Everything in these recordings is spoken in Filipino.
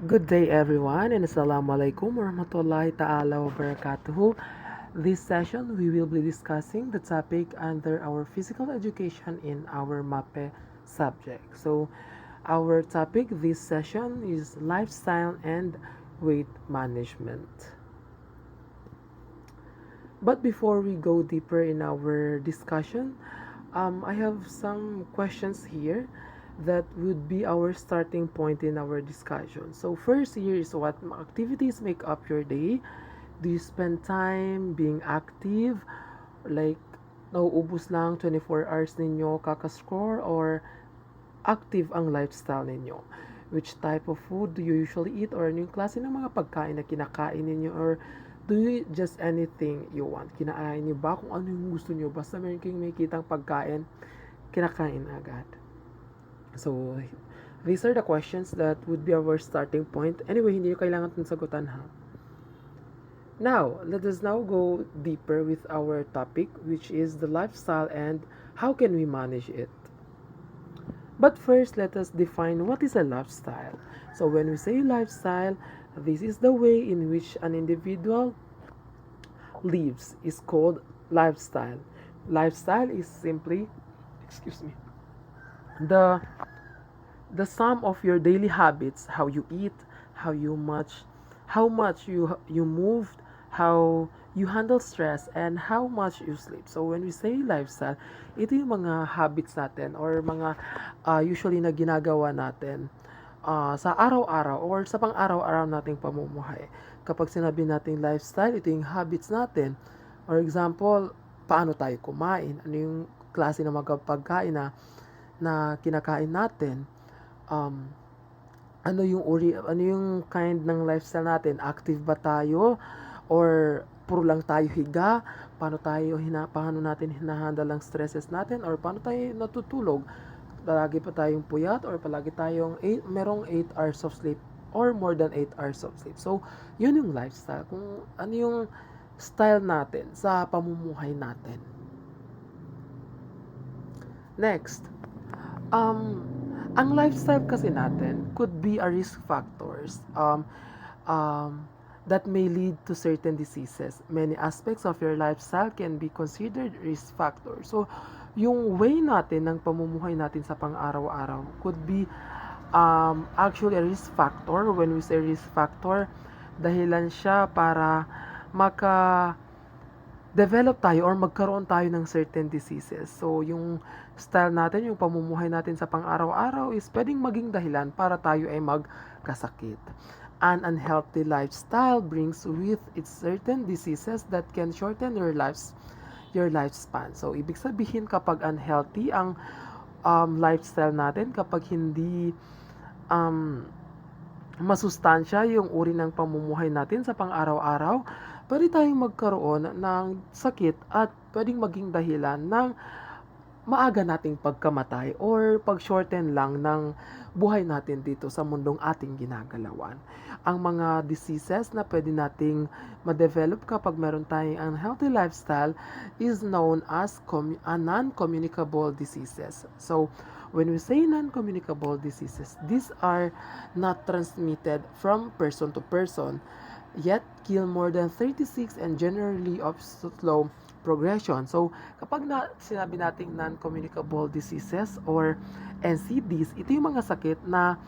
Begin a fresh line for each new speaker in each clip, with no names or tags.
Good day everyone and Assalamualaikum warahmatullahi ta'ala wabarakatuh. This session we will be discussing the topic under our physical education in our MAPE subject. So our topic this session is lifestyle and weight management. But before we go deeper in our discussion, I have some questions here that would be our starting point in our discussion. So first here is what activities make up your day? Do you spend time being active? Like, nauubos lang 24 hours ninyo kakascore or active ang lifestyle ninyo? Which type of food do you usually eat or ano yung klase ng mga pagkain na kinakain ninyo or do you just anything you want? Kinain niyo ba kung ano yung gusto niyo? Basta meron kayong may kitang pagkain, kinakain agad. So, these are the questions that would be our starting point. Anyway, hindi nyo kailangan itong sagutan ha. Now, let us now go deeper with our topic, which is the lifestyle and how can we manage it. But first, let us define what is a lifestyle. So, when we say lifestyle, this is the way in which an individual lives is called lifestyle. Lifestyle is simply, excuse me, the the sum of your daily habits, how you eat, how much you moved, how you handle stress, and how much you sleep. So when we say lifestyle, ito yung mga habits natin or mga usually na ginagawa natin sa araw-araw or sa pang-araw-araw nating pamumuhay. Kapag sinabi nating lifestyle, ito yung habits natin. For example, paano tayo kumain? Ano yung klase ng mga pagkain na kinakain natin? Ano yung kind ng lifestyle natin? Active ba tayo or puro lang tayo higa? Paano natin hinahandle ang stresses natin or paano tayo natutulog? Palagi pa tayong puyat or palagi tayong merong 8 hours of sleep or more than 8 hours of sleep. So, yun yung lifestyle. Kung ano yung style natin sa pamumuhay natin. Next, ang lifestyle kasi natin could be a risk factors that may lead to certain diseases. Many aspects of your lifestyle can be considered risk factors. So, yung way natin ng pamumuhay natin sa pang-araw-araw could be actually a risk factor. When we say risk factor, dahilan siya para develop tayo or magkaroon tayo ng certain diseases. So, yung style natin, yung pamumuhay natin sa pang-araw-araw is pwedeng maging dahilan para tayo ay magkasakit. An unhealthy lifestyle brings with it certain diseases that can shorten your lifespan. So, ibig sabihin kapag unhealthy ang lifestyle natin, kapag hindi masustansya yung uri ng pamumuhay natin sa pang-araw-araw, pwede tayong magkaroon ng sakit at pwedeng maging dahilan ng maaga nating pagkamatay or pag-shorten lang ng buhay natin dito sa mundong ating ginagalawan. Ang mga diseases na pwede nating ma-develop kapag meron tayong unhealthy lifestyle is known as non-communicable diseases. So, when we say non-communicable diseases, these are not transmitted from person to person, yet kill more than 36 and generally of slow progression. So, kapag sinabi nating non-communicable diseases or NCDs, ito yung mga sakit na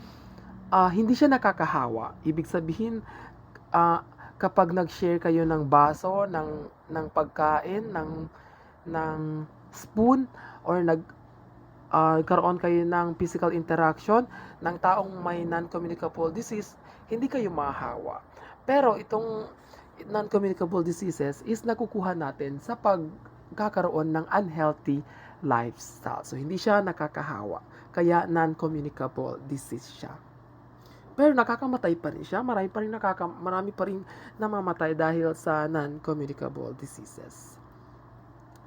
hindi siya nakakahawa. Ibig sabihin, kapag nag-share kayo ng baso, ng pagkain, ng spoon, or karoon kayo ng physical interaction ng taong may non-communicable disease, hindi kayo mahahawa. Pero itong non-communicable diseases is nakukuha natin sa pagkakaroon ng unhealthy lifestyle. So, hindi siya nakakahawa. Kaya non-communicable disease siya. Pero nakakamatay pa rin siya. Marami pa rin namamatay dahil sa non-communicable diseases.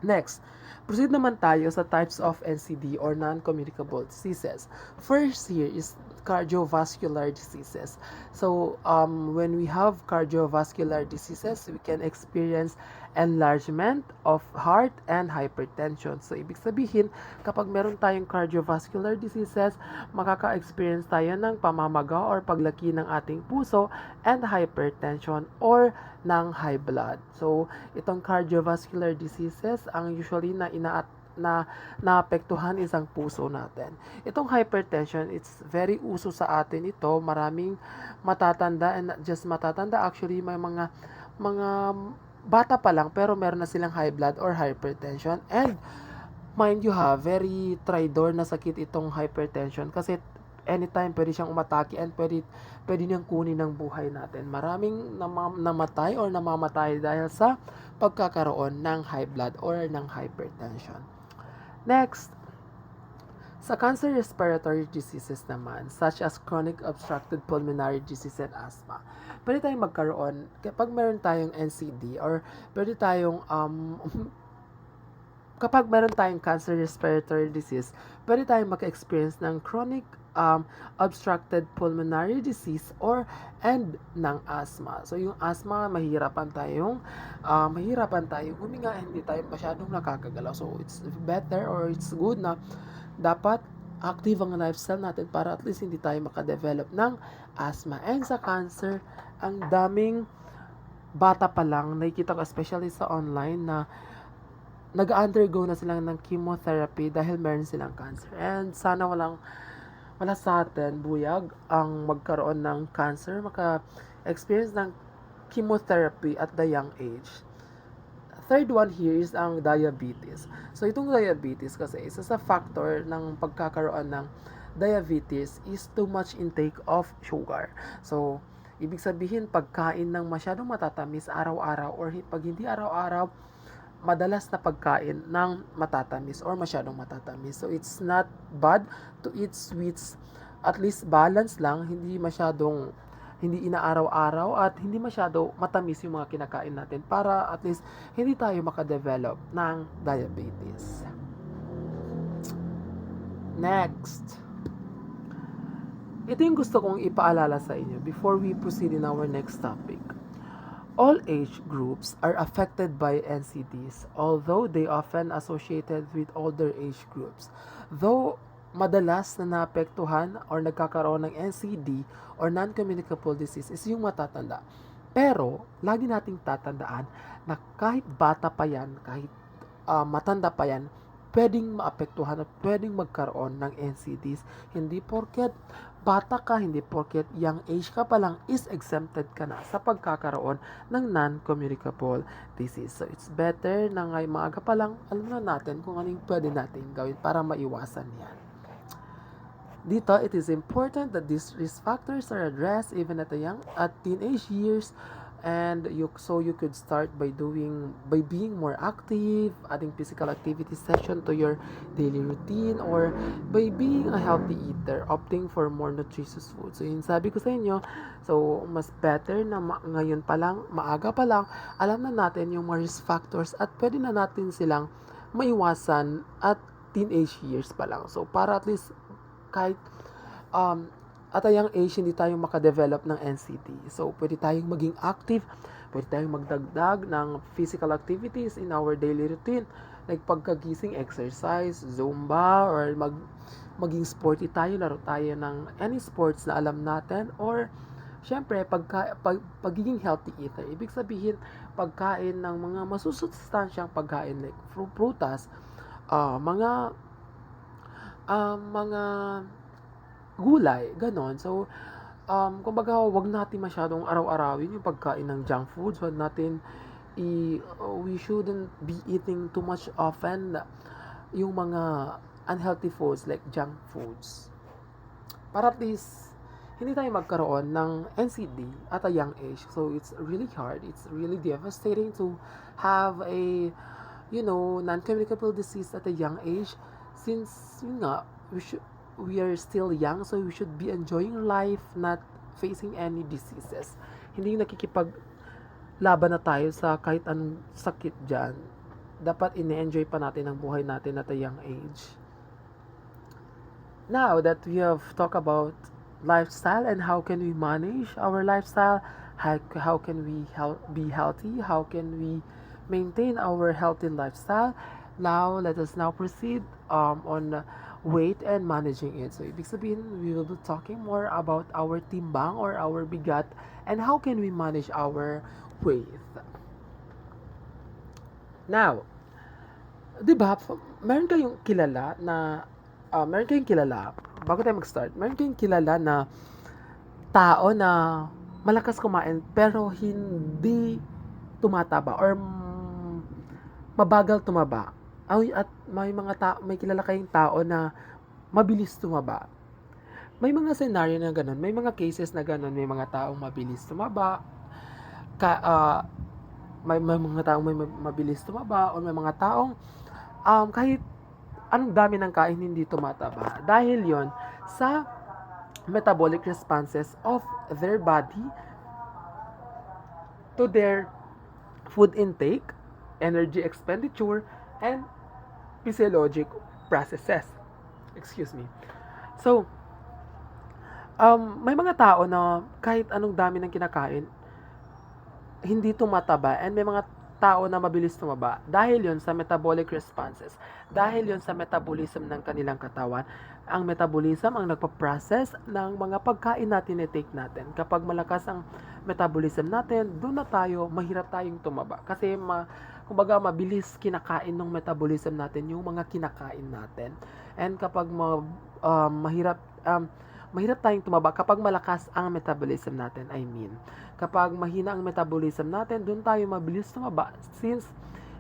Next, proceed naman tayo sa types of NCD or non-communicable diseases. First here is cardiovascular diseases. So, when we have cardiovascular diseases, we can experience enlargement of heart and hypertension. So, ibig sabihin, kapag meron tayong cardiovascular diseases, makaka-experience tayo ng pamamaga or paglaki ng ating puso and hypertension or ng high blood. So, itong cardiovascular diseases, ang usually na naapektuhan isang puso natin. Itong hypertension, it's very uso sa atin ito. Maraming matatanda, and not just matatanda, actually may mga bata pa lang pero meron na silang high blood or hypertension. And mind you ha, very tridor na sakit itong hypertension kasi anytime pwede siyang umatake and pwede niyang kunin ng buhay natin. Maraming namatay or namamatay dahil sa pagkakaroon ng high blood or ng hypertension. Next, sa cancer respiratory diseases naman, such as chronic obstructive pulmonary disease and asthma, pwede tayong magkaroon, kapag meron tayong NCD, or pwede tayong, kapag meron tayong cancer respiratory disease, pwede tayong maka-experience ng chronic obstructed pulmonary disease and ng asthma. So yung asthma, mahirapan tayong huminga, hindi tayo masyadong nakakagalaw. So it's better or it's good na dapat active ang lifestyle natin para at least hindi tayo makadevelop ng asthma. And sa cancer, ang daming bata pa lang, nakikita ko especially sa online na nag-undergo na sila ng chemotherapy dahil meron silang cancer. And sana wala sa atin buyag ang magkaroon ng cancer, maka-experience ng chemotherapy at the young age. Third one here is ang diabetes. So itong diabetes kasi isa sa factor ng pagkakaroon ng diabetes is too much intake of sugar. So ibig sabihin pagkain ng masyadong matatamis araw-araw or pag hindi araw-araw, madalas na pagkain ng matatamis or masyadong matatamis. So, it's not bad to eat sweets. At least balance lang, hindi inaaraw-araw at hindi masyado matamis yung mga kinakain natin para at least hindi tayo makadevelop ng diabetes. Next. Ito yung gusto kong ipaalala sa inyo before we proceed in our next topic. All age groups are affected by NCDs, although they often associated with older age groups. Though madalas na naapektuhan or nagkakaroon ng NCD or non-communicable disease is yung matatanda. Pero, lagi nating tatandaan na kahit bata pa yan, kahit matanda pa yan, pwedeng maapektuhan at pwedeng magkaroon ng NCDs. Hindi porket bata ka, hindi porket young age ka pa lang is exempted ka na sa pagkakaroon ng non-communicable disease. So, it's better na ngay maaga pa lang, alam na natin kung anong pwede natin gawin para maiwasan yan. Dito, it is important that these risk factors are addressed even at teenage years, and you could start by being more active, adding physical activity session to your daily routine, or by being a healthy eater, opting for more nutritious food. So yun sabi ko sa inyo, so mas better na ngayon pa lang, maaga pa lang, alam na natin yung mga risk factors at pwede na natin silang maiwasan at teenage years pa lang. So para at least kahit at a young age, hindi tayo makadevelop ng NCD. So, pwede tayong maging active, pwede tayong magdagdag ng physical activities in our daily routine. Like pagkagising, exercise, Zumba, or maging sporty tayo, laro tayo ng any sports na alam natin. Or, syempre, pagiging healthy eater. Ibig sabihin, pagkain ng mga masusustansyang pagkain like prutas, mga gulay, ganon. So, kumbaga, wag natin masyadong araw-arawin yung pagkain ng junk foods. Wag natin, we shouldn't be eating too much often yung mga unhealthy foods like junk foods. Para at least, hindi tayo magkaroon ng NCD at a young age. So, it's really hard. It's really devastating to have a, non-communicable disease at a young age since, we are still young, so we should be enjoying life, not facing any diseases. Hindi nakikipaglaban na tayo sa kahit anong sakit dyan. Dapat ine-enjoy pa natin ang buhay natin at a young age. Now that we have talked about lifestyle and how can we manage our lifestyle, how can we be healthy, how can we maintain our healthy lifestyle. Now let us now proceed on weight and managing it. So ibig sabihin, we will be talking more about our timbang or our bigat and how can we manage our weight. Now, 'di ba, meron kayong kilala na meron kayong kilala bago tayo mag-start, meron kayong kilala na tao na malakas kumain pero hindi tumataba or mabagal tumaba. Ay, at may kilala kayong tao na mabilis tumaba. May mga scenario na ganun, may mga cases na ganun, may mga taong mabilis tumaba, ka, may mga taong mabilis tumaba, o may mga taong kahit anong dami ng kain hindi tumataba. Dahil yon sa metabolic responses of their body to their food intake, energy expenditure, and physiologic processes. Excuse me. So, may mga tao na kahit anong dami ng kinakain, hindi tumataba, and may mga tao na mabilis tumaba dahil yon sa metabolic responses, dahil yon sa metabolism ng kanilang katawan. Ang metabolism ang nagpa-process ng mga pagkain natin na take natin. Kapag malakas ang metabolism natin, doon na tayo, mahirap tayong tumaba. Kasi kumbaga mabilis kinakain ng metabolism natin yung mga kinakain natin. And kapag mahirap tayong tumaba kapag malakas ang metabolism natin. Kapag mahina ang metabolism natin, doon tayo mabilis tumaba since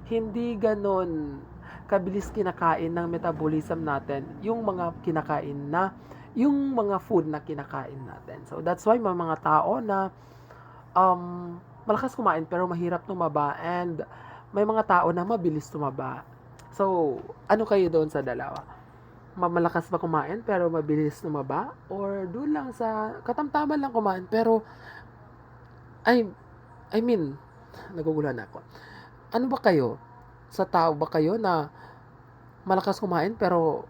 hindi ganon kabilis kinakain ng metabolism natin yung mga food na kinakain natin. So that's why may mga tao na malakas kumain pero mahirap tumaba, and may mga tao na mabilis tumaba. So ano kayo doon sa dalawa? Malakas ba kumain pero mabilis tumaba, or doon lang sa katamtaman lang kumain pero I mean, naguguluhan ako. Ano ba kayo? Sa tao ba kayo na malakas kumain pero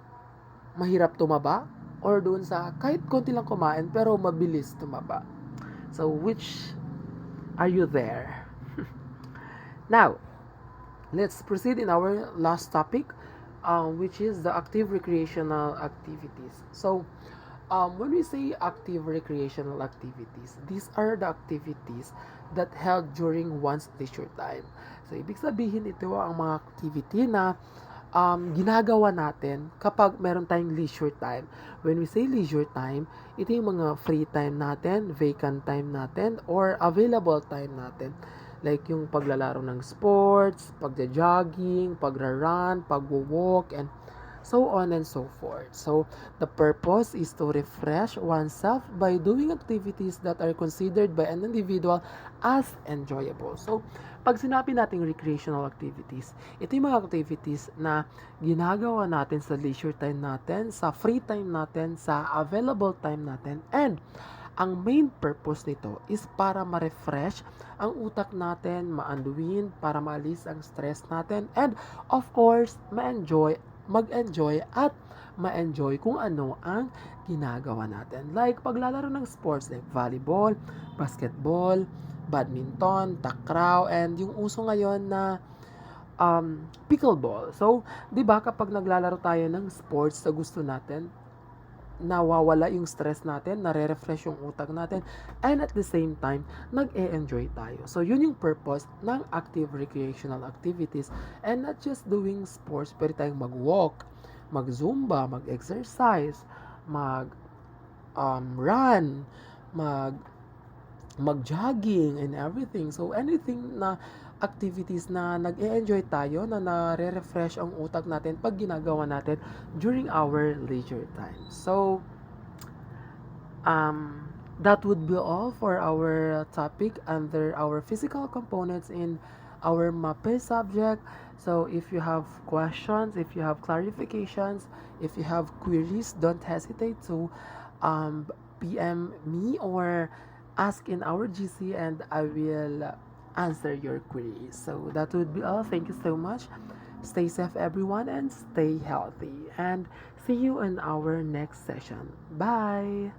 mahirap tumaba, or doon sa kahit konti lang kumain pero mabilis tumaba? So which are you there? Now, let's proceed in our last topic, which is the active recreational activities. So when we say active recreational activities, these are the activities that held during one's leisure time. So ibig sabihin, ito ang mga activity na ginagawa natin kapag meron tayong leisure time. When we say leisure time, ito yung mga free time natin, vacant time natin, or available time natin. Like yung paglalaro ng sports, pagja-jogging, pagra-run, pagwo-walk, and so on and so forth. So, the purpose is to refresh oneself by doing activities that are considered by an individual as enjoyable. So, pag sinabi nating recreational activities, ito yung mga activities na ginagawa natin sa leisure time natin, sa free time natin, sa available time natin, and ang main purpose nito is para ma-refresh ang utak natin, maanduin, para maalis ang stress natin, and of course, mag-enjoy at ma-enjoy kung ano ang ginagawa natin. Like paglalaro ng sports like volleyball, basketball, badminton, takraw, and yung uso ngayon na pickleball. So, 'di ba kapag naglalaro tayo ng sports sa gusto natin, nawawala yung stress natin, nare-refresh yung utak natin, and at the same time, nag-e-enjoy tayo. So, yun yung purpose ng active recreational activities, and not just doing sports, pwede tayong mag-walk, mag-zumba, mag-exercise, mag-run, mag-jogging, and everything. So, anything na activities na nag-e-enjoy tayo, na nare-refresh ang utak natin pag ginagawa natin during our leisure time. So, that would be all for our topic under our physical components in our MAPE subject. So, if you have questions, if you have clarifications, if you have queries, don't hesitate to PM me or ask in our GC, and I will answer your queries. So that would be all. Thank you so much. Stay safe, everyone, and stay healthy. And see you in our next session. Bye.